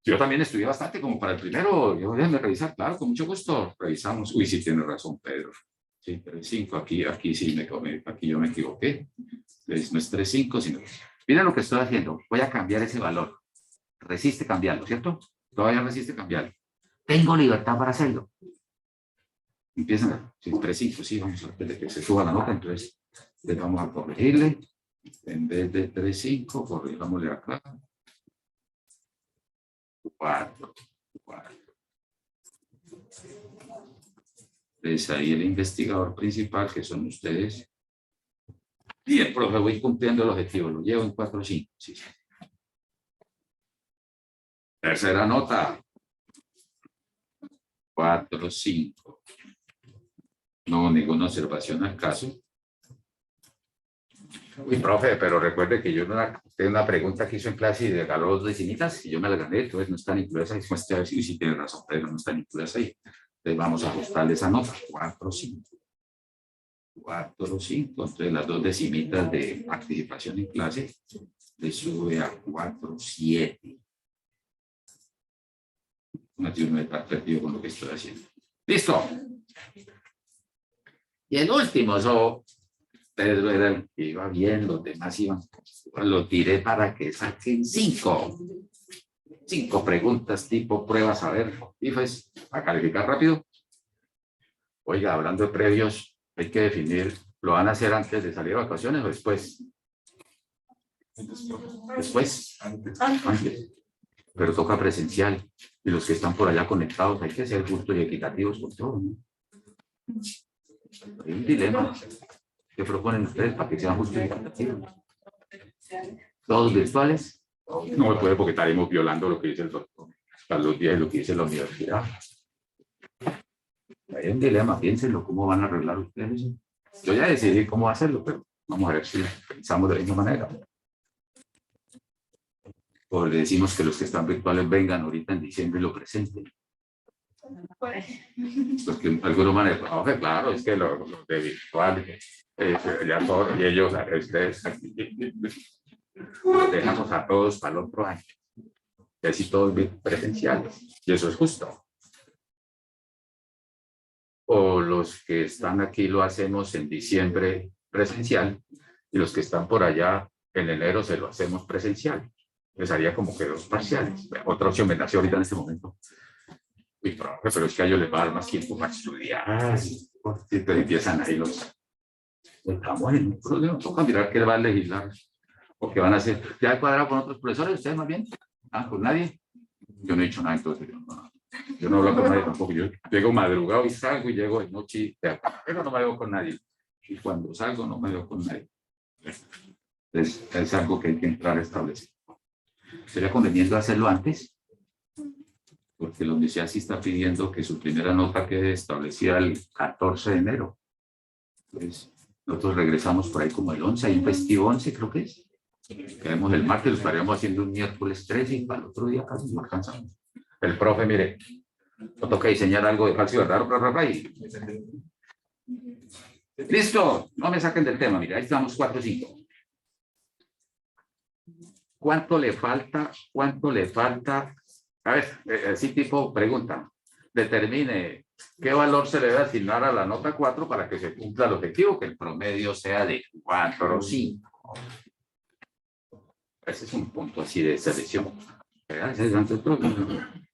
yo también estudié bastante como para el primero? Yo déjame revisar, claro, con mucho gusto. Revisamos. Uy, sí tiene razón, Pedro. Sí, 3, 5. Aquí sí aquí yo me equivoqué. Entonces, no es 3, 5, sino. Miren lo que estoy haciendo. Voy a cambiar ese valor. Resiste cambiarlo, ¿cierto? Todavía resiste cambiarlo. Tengo libertad para hacerlo. Empiezan, sí, 3, 5, sí, vamos a ver que se suba la nota, entonces les vamos a corregirle. En vez de 3, 5, corrijámosle acá. 4. Es ahí el investigador principal, que son ustedes. Y el profe, voy cumpliendo el objetivo, lo llevo en 4, 5. Sí. Tercera nota. 4, 5. No, ninguna observación al caso. Uy, profe, pero recuerde que yo tengo una pregunta que hizo en clase y regaló 2 decimitas y yo me la gané, entonces no están incluidas ahí. Y sí tiene razón, pero no están incluidas ahí. Entonces vamos a ajustarle esa nota, 4, 5. 4, 5. Entonces las 2 decimitas de participación en clase le sube a 4, 7. No tiene un estar perdido con lo que estoy haciendo. ¡Listo! Y el último, Pedro era el que iba bien, los demás iban. Lo tiré para que saquen 5. 5 preguntas tipo pruebas, a ver, IFES, a calificar rápido. Oiga, hablando de previos, hay que definir, ¿lo van a hacer antes de salir a vacaciones o después? Después. Antes. Pero toca presencial. Y los que están por allá conectados, hay que ser justos y equitativos con todo, ¿no? Hay un dilema. ¿Qué proponen ustedes para que sean justos y equitativos? ¿Todos virtuales? No me puede porque estaremos violando lo que dice el doctor Carlos Díaz y lo que dice la universidad. Hay un dilema, piénsenlo, ¿cómo van a arreglar ustedes? Yo ya decidí cómo hacerlo, pero vamos a ver si pensamos de la misma manera. O le decimos que los que están virtuales vengan ahorita en diciembre y lo presenten. Los que algunos van a decir, oh, claro, es que los de virtual, ya todos, y ellos, ustedes, los dejamos a todos para el otro año. Y así todos presenciales. Y eso es justo. O los que están aquí lo hacemos en diciembre presencial y los que están por allá en enero se lo hacemos presencial. Les haría como que 2 parciales. Otra opción me nació ahorita en este momento. Uy, pero es que a ellos les va a dar más tiempo para estudiar. Entonces empiezan ahí los... Estamos en un problema. Toca mirar qué va a legislar. O qué van a hacer. ¿Ya he cuadrado con otros profesores? ¿Ustedes más bien? Ah, ¿con nadie? Yo no he dicho nada, entonces yo no hablo con nadie tampoco. Yo llego madrugado y salgo y llego de noche, pero no me veo con nadie. Y cuando salgo no me veo con nadie. Es algo que hay que entrar a establecer. Sería conveniente hacerlo antes, porque la universidad sí está pidiendo que su primera nota quede establecida el 14 de enero. Entonces, nosotros regresamos por ahí como el 11, hay un festivo 11, creo que es. Quedamos el martes, lo estaríamos haciendo un miércoles 13 y para el otro día casi no alcanzamos. El profe, mire, nos toca diseñar algo de falso y verdadero, y... Listo, no me saquen del tema, mire, ahí estamos 4, 5. ¿Cuánto le falta A ver, así tipo pregunta. Determine qué valor se le debe asignar a la nota 4 para que se cumpla el objetivo, que el promedio sea de 4 o 5. Ese es un punto así de selección.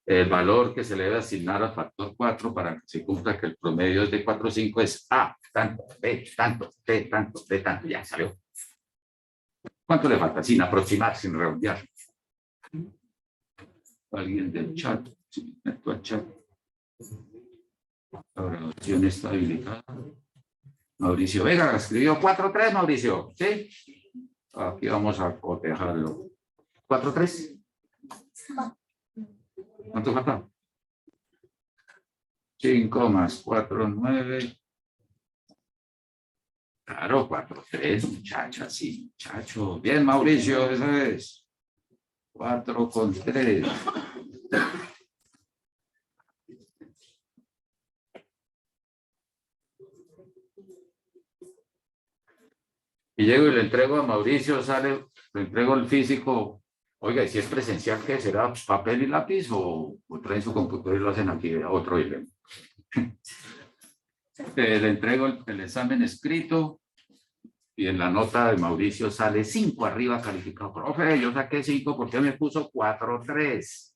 El valor que se le debe asignar al factor 4 para que se cumpla que el promedio es de 4 o 5 es A, tanto, B, tanto, C, tanto, D, tanto. Ya salió. ¿Cuánto le falta? Sin aproximar, sin redondear. Alguien del chat. Sí, meto al chat. La grabación está habilitada. Mauricio Vega escribió 4-3, Mauricio. ¿Sí? Aquí vamos a cotejarlo. 4-3. ¿Cuánto falta? 5 más 4, 9. Claro, 4-3, muchacha, sí, muchacho. Bien, Mauricio, esa es. 4 con 3. Y llego y le entrego a Mauricio, sale, le entrego el físico. Oiga, ¿y si es presencial, qué será? ¿Papel y lápiz o traen su computador y lo hacen aquí a otro nivel? Le entrego el examen escrito y en la nota de Mauricio sale 5 arriba calificado. Profe, yo saqué 5 porque me puso 4-3.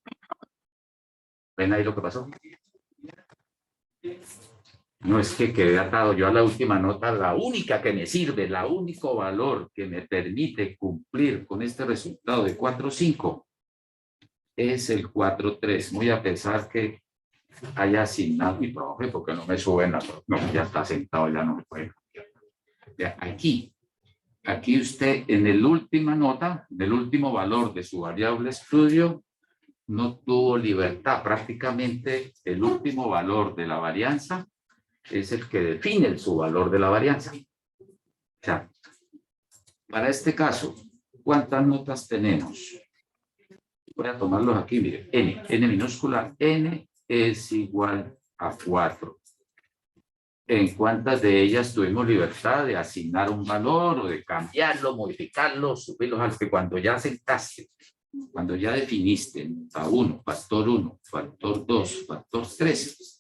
¿Ven ahí lo que pasó? No es que quede atado yo a la última nota, la única que me sirve, el único valor que me permite cumplir con este resultado de 4-5 es el 4-3. Voy a pensar que haya asignado mi profe porque no me suben la... No, ya está sentado, ya no me puede cambiar. Aquí usted en el última nota, del último valor de su variable estudio, no tuvo libertad. Prácticamente el último valor de la varianza es el que define su valor de la varianza. O sea, para este caso, ¿cuántas notas tenemos? Voy a tomarlos aquí, mire, n minúscula, n es igual a 4. ¿En cuántas de ellas tuvimos libertad de asignar un valor o de cambiarlo, modificarlo, subirlo al que cuando ya sentaste, cuando ya definiste a 1, factor 2, factor 3,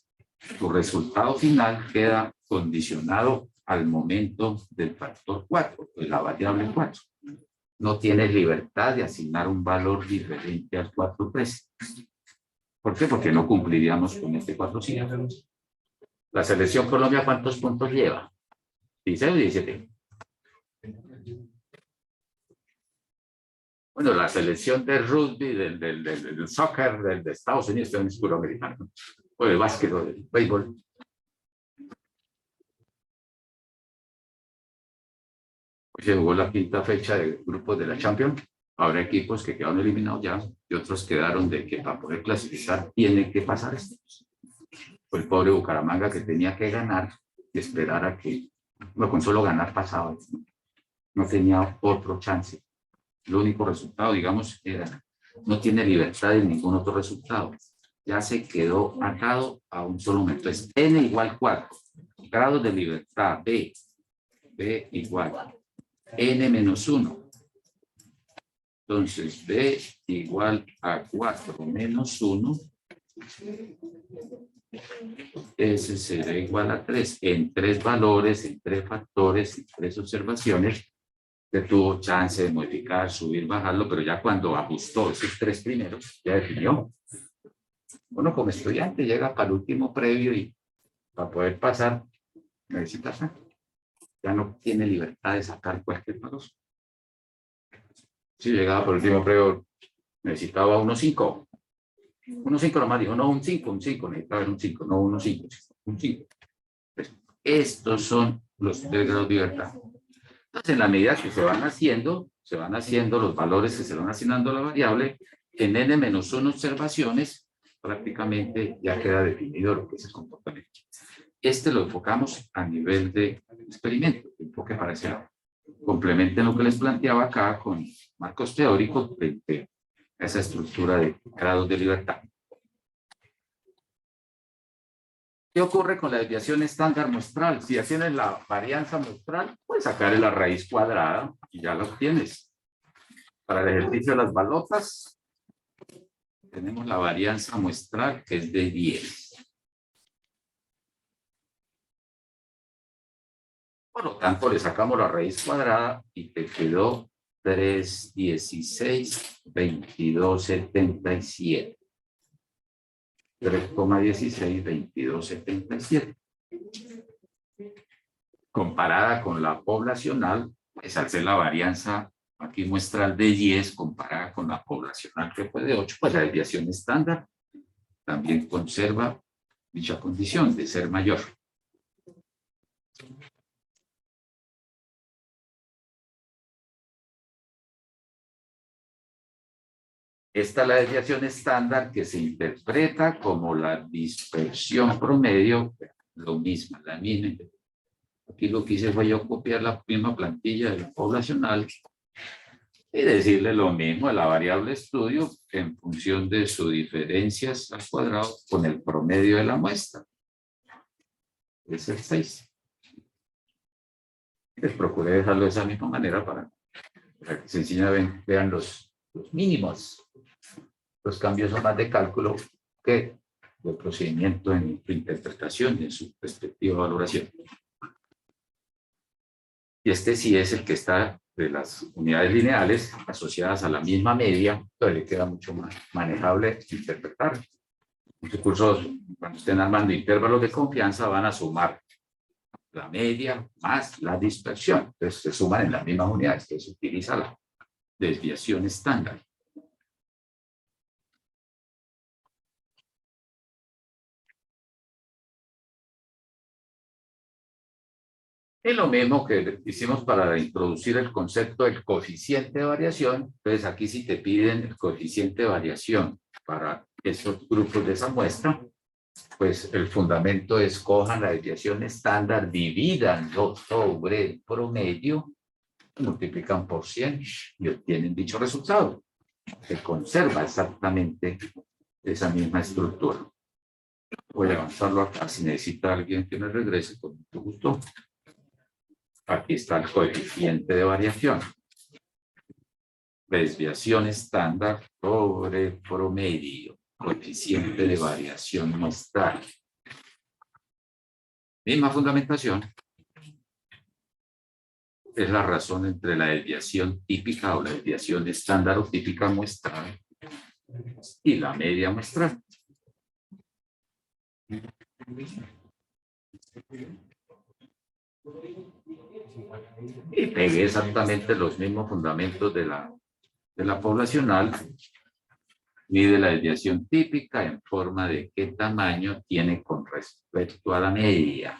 tu resultado final queda condicionado al momento del factor 4, de la variable 4. No tienes libertad de asignar un valor diferente al 4-3. ¿Por qué? Porque no cumpliríamos con este 4-5. La selección Colombia, ¿cuántos puntos lleva? 16 o 17. Bueno, la selección de rugby, del soccer, de Estados Unidos, es puro americano. O de básquet, o de béisbol. Hoy se jugó la quinta fecha de grupos de la Champions. Habrá equipos que quedaron eliminados ya y otros quedaron de que para poder clasificar tiene que pasar esto. Fue el pobre Bucaramanga que tenía que ganar y esperar a que, bueno, con solo ganar pasaba. No tenía otro chance. El único resultado, digamos, era, no tiene libertad en ningún otro resultado. Ya se quedó atado a un solo momento. Es n igual 4. Grados de libertad, b igual n menos 1. Entonces, b igual a 4 menos 1. Ese será igual a 3. En 3 valores, en 3 factores, en 3 observaciones, que tuvo chance de modificar, subir, bajarlo, pero ya cuando ajustó esos 3 primeros, ya definió. Bueno, como estudiante llega para el último previo y para poder pasar, necesita sacar. Ya no tiene libertad de sacar cualquier valor. Si llegaba por el último previo, necesitaba 1.5. 1.5 nomás dijo, no, un 5, necesitaba ver un 5, no 1.5, un 5. Pues, estos son los 3 grados de libertad. Entonces, en la medida que se van haciendo los valores que se van asignando a la variable, en n-1 observaciones, prácticamente ya queda definido lo que es el comportamiento. Este lo enfocamos a nivel de experimento, enfoque para ese lado. Complementen lo que les planteaba acá con marcos teóricos de esa estructura de grados de libertad. ¿Qué ocurre con la desviación estándar muestral? Si ya tienes la varianza muestral, puedes sacar la raíz cuadrada y ya la obtienes. Para el ejercicio de las balotas, tenemos la varianza muestral que es de 10. Por lo tanto, le sacamos la raíz cuadrada y te quedó 3, 16, 22, 77. 3,16, 22, 77. Comparada con la poblacional, pues al ser la varianza aquí muestral de 10 comparada con la poblacional que fue de 8, pues la desviación estándar también conserva dicha condición de ser mayor. Esta es la desviación estándar que se interpreta como la dispersión promedio, lo mismo, la misma. Aquí lo que hice fue yo copiar la misma plantilla de la poblacional y decirle lo mismo a la variable estudio en función de su diferencias al cuadrado con el promedio de la muestra. Es el 6. Les procuré dejarlo de esa misma manera para que sencillamente vean los mínimos. Los cambios son más de cálculo que de procedimiento en su interpretación y en su respectiva valoración. Y este sí es el que está de las unidades lineales asociadas a la misma media, entonces le queda mucho más manejable interpretar. Muchos cursos, cuando estén armando intervalos de confianza, van a sumar la media más la dispersión. Entonces se suman en las mismas unidades, que se utiliza la desviación estándar. Es lo mismo que hicimos para introducir el concepto del coeficiente de variación. Entonces aquí si te piden el coeficiente de variación para esos grupos de esa muestra, pues el fundamento es cojan la desviación estándar, divídanlo sobre el promedio, multiplican por 100 y obtienen dicho resultado. Se conserva exactamente esa misma estructura. Voy a avanzarlo acá si necesita alguien que me regrese con mucho gusto. Aquí está el coeficiente de variación. Desviación estándar sobre promedio. Coeficiente de variación muestral. Misma fundamentación. Es la razón entre la desviación típica o la desviación estándar o típica muestral y la media muestral. Y pegué exactamente los mismos fundamentos de la poblacional y de la desviación típica en forma de qué tamaño tiene con respecto a la media.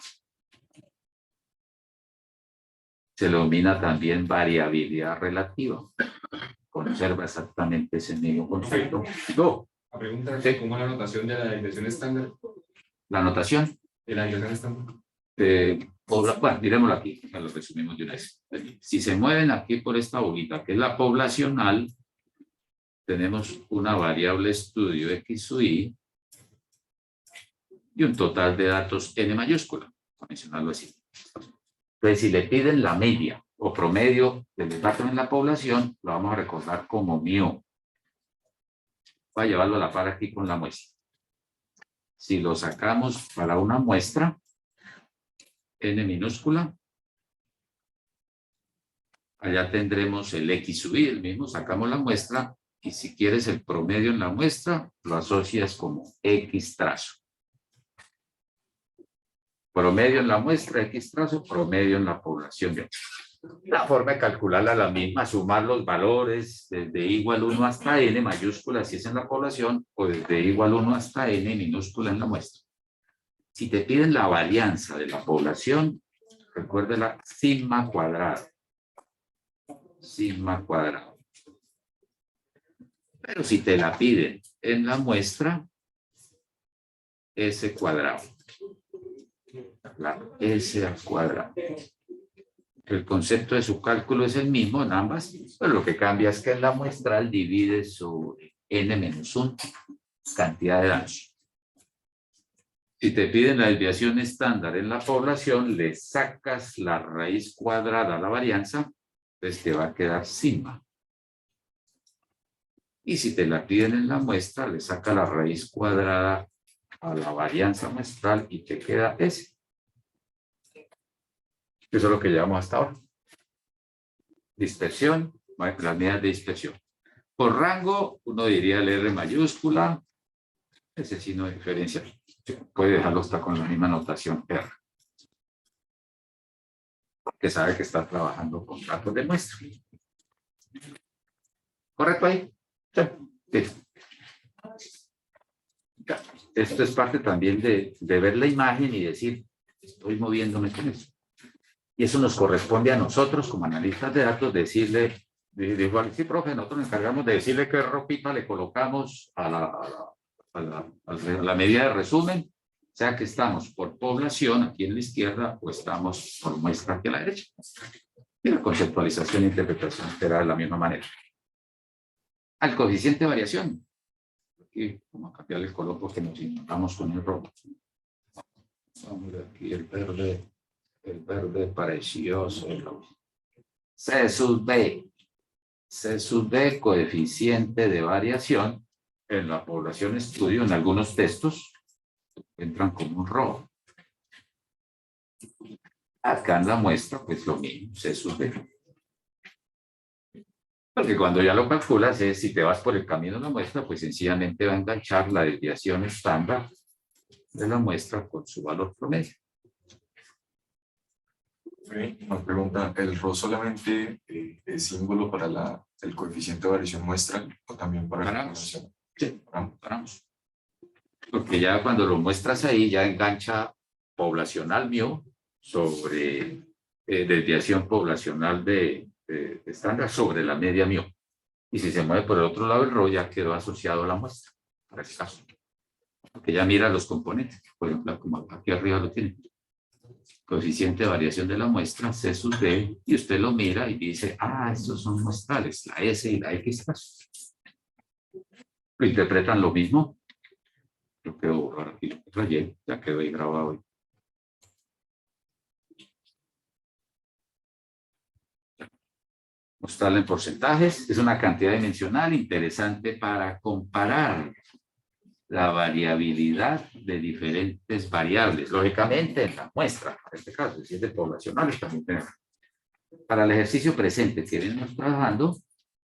Se denomina también variabilidad relativa. Conserva exactamente ese mismo concepto. La pregunta es, ¿cómo es la notación de la desviación estándar? La notación. De la desviación estándar. Bueno, dirémoslo aquí, ya lo resumimos de una vez. Si se mueven aquí por esta bolita, que es la poblacional, tenemos una variable estudio X sub I y un total de datos N mayúscula, a mencionarlo así. Entonces, si le piden la media o promedio de los datos en la población, lo vamos a recordar como mu. Voy a llevarlo a la par aquí con la muestra. Si lo sacamos para una muestra, N minúscula, allá tendremos el X sub I, el mismo, sacamos la muestra, y si quieres el promedio en la muestra, lo asocias como X trazo. Promedio en la muestra, X trazo, promedio en la población. La forma de calcularla es la misma, sumar los valores desde igual 1 hasta N mayúscula si es en la población, o desde igual 1 hasta N minúscula en la muestra. Si te piden la varianza de la población, recuérdela sigma cuadrado. Sigma cuadrado. Pero si te la piden en la muestra, S cuadrado. Claro, S al cuadrado. El concepto de su cálculo es el mismo en ambas, pero lo que cambia es que en la muestral divide sobre N-1 cantidad de datos. Si te piden la desviación estándar en la población, le sacas la raíz cuadrada a la varianza, pues te va a quedar sigma. Y si te la piden en la muestra, le saca la raíz cuadrada a la varianza muestral y te queda S. Eso es lo que llevamos hasta ahora. Dispersión, las medidas de dispersión. Por rango, uno diría el R mayúscula, ese signo de diferencia. Puede dejarlo hasta con la misma notación R. Que sabe que está trabajando con datos de muestra. ¿Correcto ahí? Sí. Esto es parte también de ver la imagen y decir, estoy moviéndome con eso. Y eso nos corresponde a nosotros como analistas de datos decirle, digo, sí, profe, nosotros nos encargamos de decirle qué ropita le colocamos a la medida de resumen, o sea que estamos por población aquí en la izquierda o estamos por muestra aquí a la derecha. Y la conceptualización e interpretación será de la misma manera. Al coeficiente de variación. Aquí vamos a cambiar el color porque nos encontramos con el rojo. Vamos a ver aquí el verde precioso. C sub D. C sub D, coeficiente de variación en la población estudio, en algunos textos entran como un rojo. Acá en la muestra, pues lo mismo, C sub D. Porque cuando ya lo calculas, si te vas por el camino de la muestra, pues sencillamente va a enganchar la desviación estándar de la muestra con su valor promedio. Una pregunta, ¿el RO solamente es símbolo para el coeficiente de variación muestral o también para la población? Sí, paramos. Porque ya cuando lo muestras ahí, ya engancha poblacional mío sobre desviación poblacional de estándar sobre la media mío. Y si se mueve por el otro lado el RO, ya quedó asociado a la muestra, para ese caso. Porque ya mira los componentes, por ejemplo, como aquí arriba lo tiene. Coeficiente de variación de la muestra, C sub D, y usted lo mira y dice, estos son muestrales, la S y la X. Lo interpretan lo mismo. Lo quedo borrar aquí, rayé, ya quedó ahí grabado hoy. Mostrarla en porcentajes, es una cantidad dimensional interesante para comparar la variabilidad de diferentes variables, lógicamente en la muestra, en este caso, si es de poblacionales también tenemos. Para el ejercicio presente que venimos trabajando,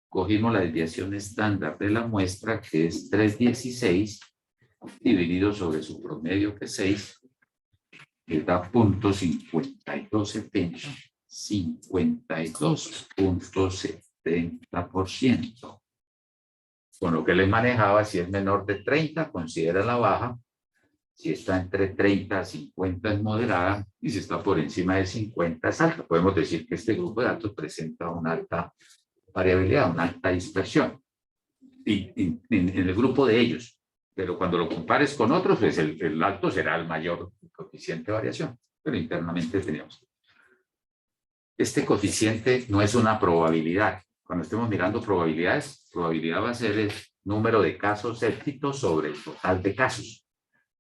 cogimos la desviación estándar de la muestra, que es 316, dividido sobre su promedio, que es 6, que da 0.5270, 52.70%. Con lo que les manejaba, si es menor de 30, considera la baja, si está entre 30 a 50 es moderada, y si está por encima de 50 es alta. Podemos decir que este grupo de datos presenta una alta variabilidad, una alta dispersión. Y en el grupo de ellos, pero cuando lo compares con otros, pues el alto será el mayor coeficiente de variación, pero internamente tenemos. Este coeficiente no es una probabilidad. Cuando estemos mirando probabilidades, probabilidad va a ser el número de casos éxitos sobre el total de casos.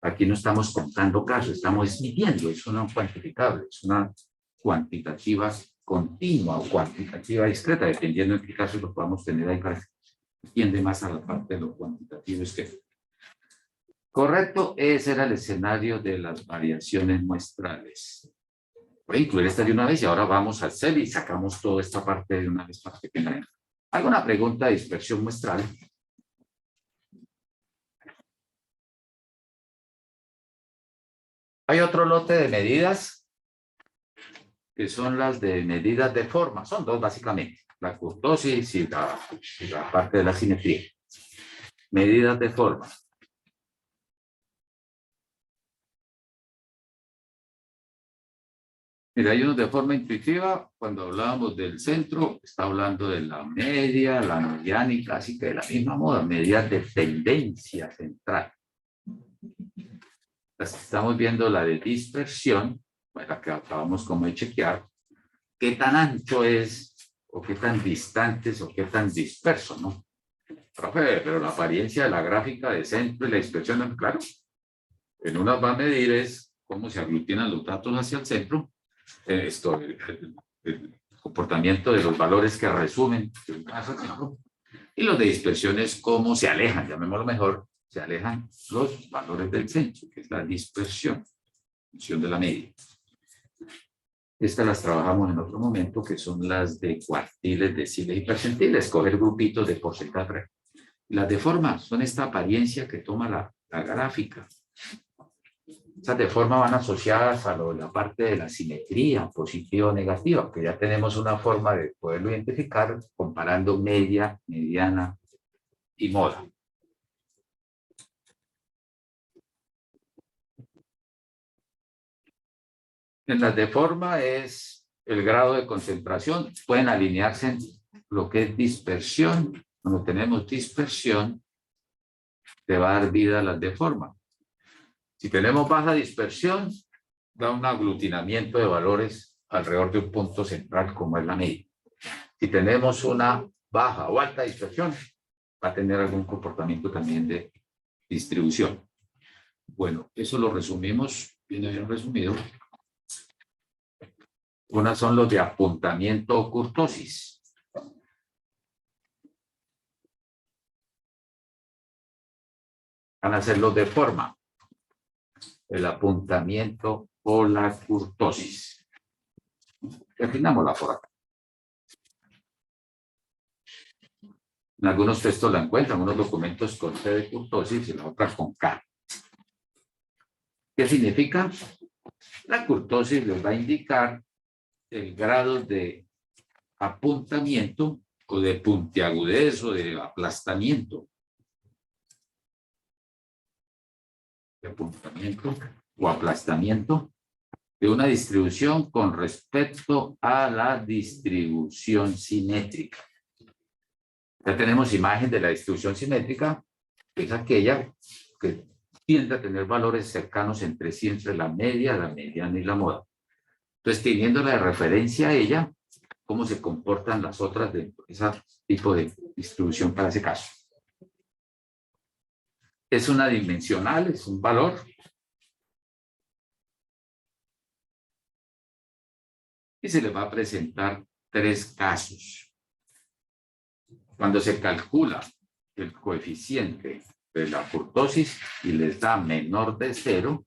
Aquí no estamos contando casos, estamos midiendo, es una cuantificable, es una cuantitativa continua o cuantitativa discreta, dependiendo en qué casos lo podamos tener ahí, para que tiende más a la parte de lo cuantitativo. Es que correcto, ese era el escenario de las variaciones muestrales. Voy a incluir esta de una vez y ahora vamos al CEL y sacamos toda esta parte de una vez para que tengan. ¿Alguna pregunta de dispersión muestral? Hay otro lote de medidas que son las de medidas de forma. Son dos básicamente, la kurtosis y la parte de la simetría. Medidas de forma. Mira, hay unos de forma intuitiva, cuando hablábamos del centro, está hablando de la media, la mediana y casi que de la misma moda, medidas de tendencia central. Estamos viendo la de dispersión, la que acabamos como de chequear, qué tan ancho es, o qué tan distantes, o qué tan disperso, ¿no? Profe, pero la apariencia de la gráfica de centro y la dispersión, claro, en unas va a medir es cómo se aglutinan los datos hacia el centro, el comportamiento de los valores que resumen, Y los de dispersión es cómo se alejan, llamémoslo mejor, se alejan los valores del centro, que es la dispersión, función de la media. Estas las trabajamos en otro momento, que son las de cuartiles, deciles y percentiles, coger grupitos de porcentaje. Las de forma son esta apariencia que toma la gráfica. Esas de forma van asociadas a la parte de la simetría, positiva o negativa, que ya tenemos una forma de poderlo identificar comparando media, mediana y moda. En las de forma es el grado de concentración. Pueden alinearse en lo que es dispersión. Cuando tenemos dispersión, te va a dar vida a las de forma. Si tenemos baja dispersión, da un aglutinamiento de valores alrededor de un punto central como es la media. Si tenemos una baja o alta dispersión, va a tener algún comportamiento también de distribución. Bueno, eso lo resumimos, viene bien resumido. Unas son los de apuntamiento o kurtosis. Van a ser los de forma. El apuntamiento o la kurtosis. Definámosla por acá. En algunos textos la encuentran, unos documentos con C de kurtosis y la otra con K. ¿Qué significa? La kurtosis les va a indicar el grado de apuntamiento o de puntiagudez o de aplastamiento. De apuntamiento o aplastamiento de una distribución con respecto a la distribución simétrica. Ya tenemos imagen de la distribución simétrica, que es aquella que tiende a tener valores cercanos entre sí, entre la mediana y la moda. Entonces, teniéndola de referencia a ella, cómo se comportan las otras de ese tipo de distribución para ese caso. Es una dimensional, es un valor. Y se le va a presentar 3 casos. Cuando se calcula el coeficiente de la kurtosis y les da menor de 0,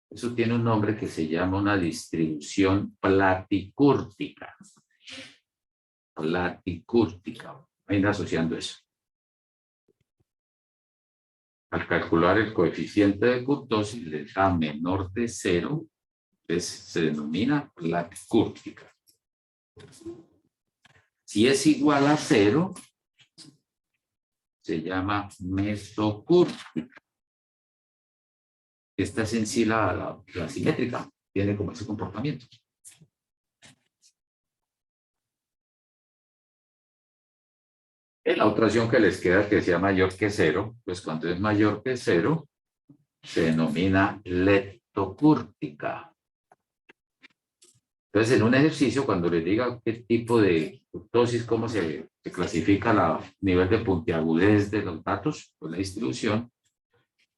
eso tiene un nombre que se llama una distribución platicúrtica. Platicúrtica. Vayan asociando eso. Al calcular el coeficiente de kurtosis les da menor de 0, entonces se denomina platicúrtica. Si es igual a 0, se llama mesocúrtica. Esta es en sí la simétrica, tiene como ese comportamiento. La otra opción que les queda que sea mayor que 0, pues cuando es mayor que 0, se denomina leptocúrtica. Entonces, en un ejercicio, cuando les diga qué tipo de kurtosis, cómo se clasifica el nivel de puntiagudez de los datos, o la distribución,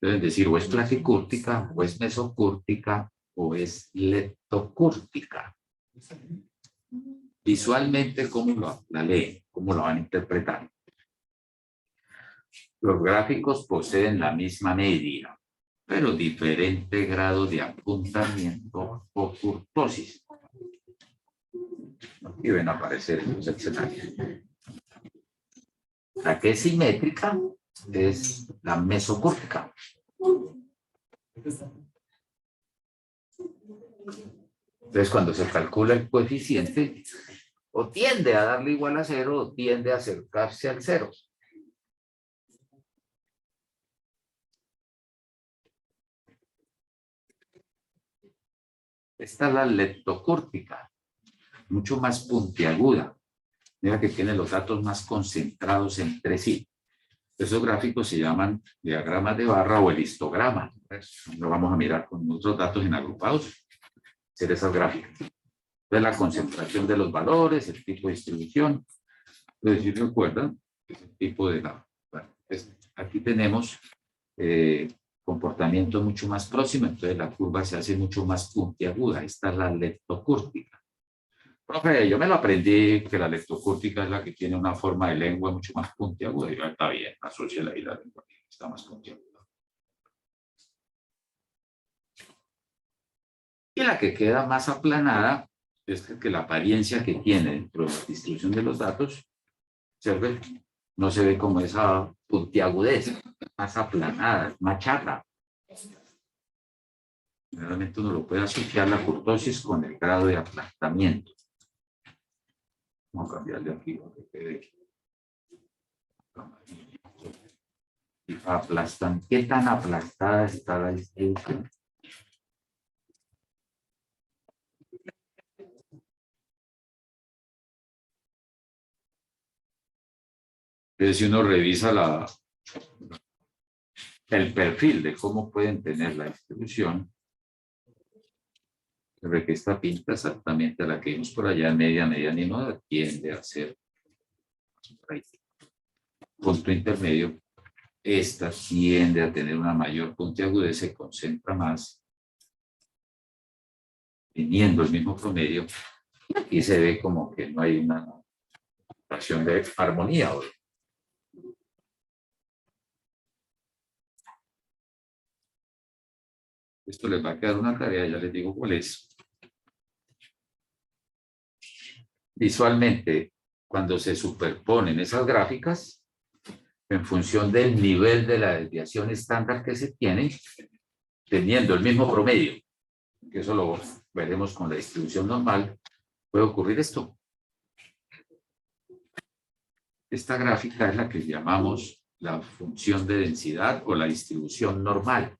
deben decir o es platicúrtica, o es mesocúrtica, o es leptocúrtica. Visualmente, ¿cómo la leen? ¿Cómo la van a interpretar? Los gráficos poseen la misma media, pero diferente grado de apuntamiento o kurtosis. Aquí ven a aparecer los escenarios. La que es simétrica es la mesocúrtica. Entonces, cuando se calcula el coeficiente, o tiende a darle igual a 0 o tiende a acercarse al 0. Esta es la leptocúrtica, mucho más puntiaguda. Mira que tiene los datos más concentrados entre sí. Esos gráficos se llaman diagramas de barra o el histograma. Lo vamos a mirar con otros datos en agrupados. Hacer esas gráficas. Entonces, la concentración de los valores, el tipo de distribución. Entonces, si recuerdan, es el tipo de la... Bueno, aquí tenemos comportamiento mucho más próximo, entonces la curva se hace mucho más puntiaguda. Esta es la leptocúrtica. Profe, yo me lo aprendí que la leptocúrtica es la que tiene una forma de lengua mucho más puntiaguda. Y yo, está bien, asocia ahí la lengua, está más puntiaguda. Y la que queda más aplanada es que la apariencia que tiene dentro de la distribución de los datos no se ve como esa puntiagudez, más aplanada, más charra. Generalmente uno lo puede asociar la kurtosis con el grado de aplastamiento. Vamos a cambiarle aquí lo que quede. Aplastan. ¿Qué tan aplastada está la distribución? Entonces, si uno revisa el perfil de cómo pueden tener la distribución, se ve que esta pinta exactamente a la que vimos por allá, media y no tiende a ser punto intermedio. Esta tiende a tener una mayor puntiagudez, se concentra más, teniendo el mismo promedio, y se ve como que no hay una relación de armonía. Esto les va a quedar una tarea, ya les digo cuál es. Visualmente, cuando se superponen esas gráficas, en función del nivel de la desviación estándar que se tiene, teniendo el mismo promedio, que eso lo veremos con la distribución normal, puede ocurrir esto. Esta gráfica es la que llamamos la función de densidad o la distribución normal.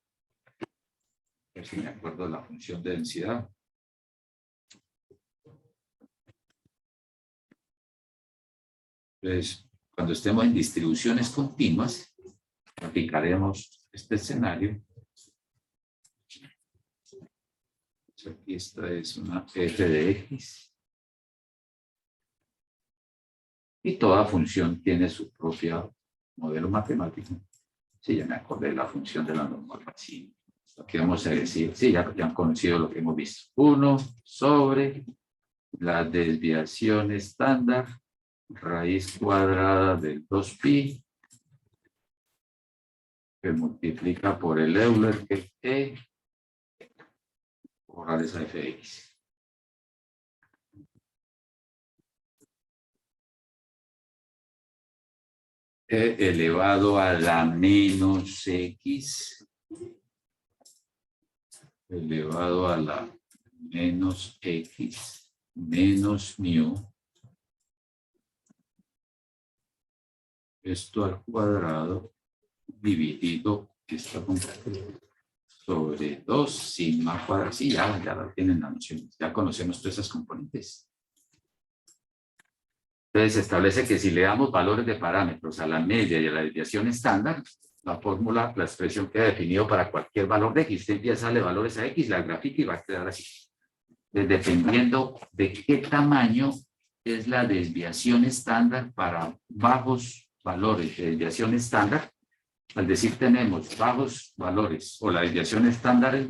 A ver si me acuerdo de la función de densidad. Entonces, cuando estemos en distribuciones continuas, aplicaremos este escenario. Aquí esta es una f de x. Y toda función tiene su propio modelo matemático. Sí, ya me acordé de la función de la normal. Sí, aquí vamos a decir, sí, ya han conocido lo que hemos visto. 1 sobre la desviación estándar, raíz cuadrada del 2pi, que multiplica por el Euler, que es E, borrar esa fx. E elevado a la menos x elevado a la menos x menos mu, esto al cuadrado dividido esta sobre 2 sigma cuadrado. Sí, ya la tienen la noción, ya conocemos todas esas componentes. Entonces se establece que si le damos valores de parámetros a la media y a la desviación estándar, la fórmula, la expresión queda definido para cualquier valor de x. Usted empieza a darle valores a x, la grafica y va a quedar así. Dependiendo de qué tamaño es la desviación estándar para bajos valores de desviación estándar, al decir tenemos bajos valores o la desviación estándar es baja,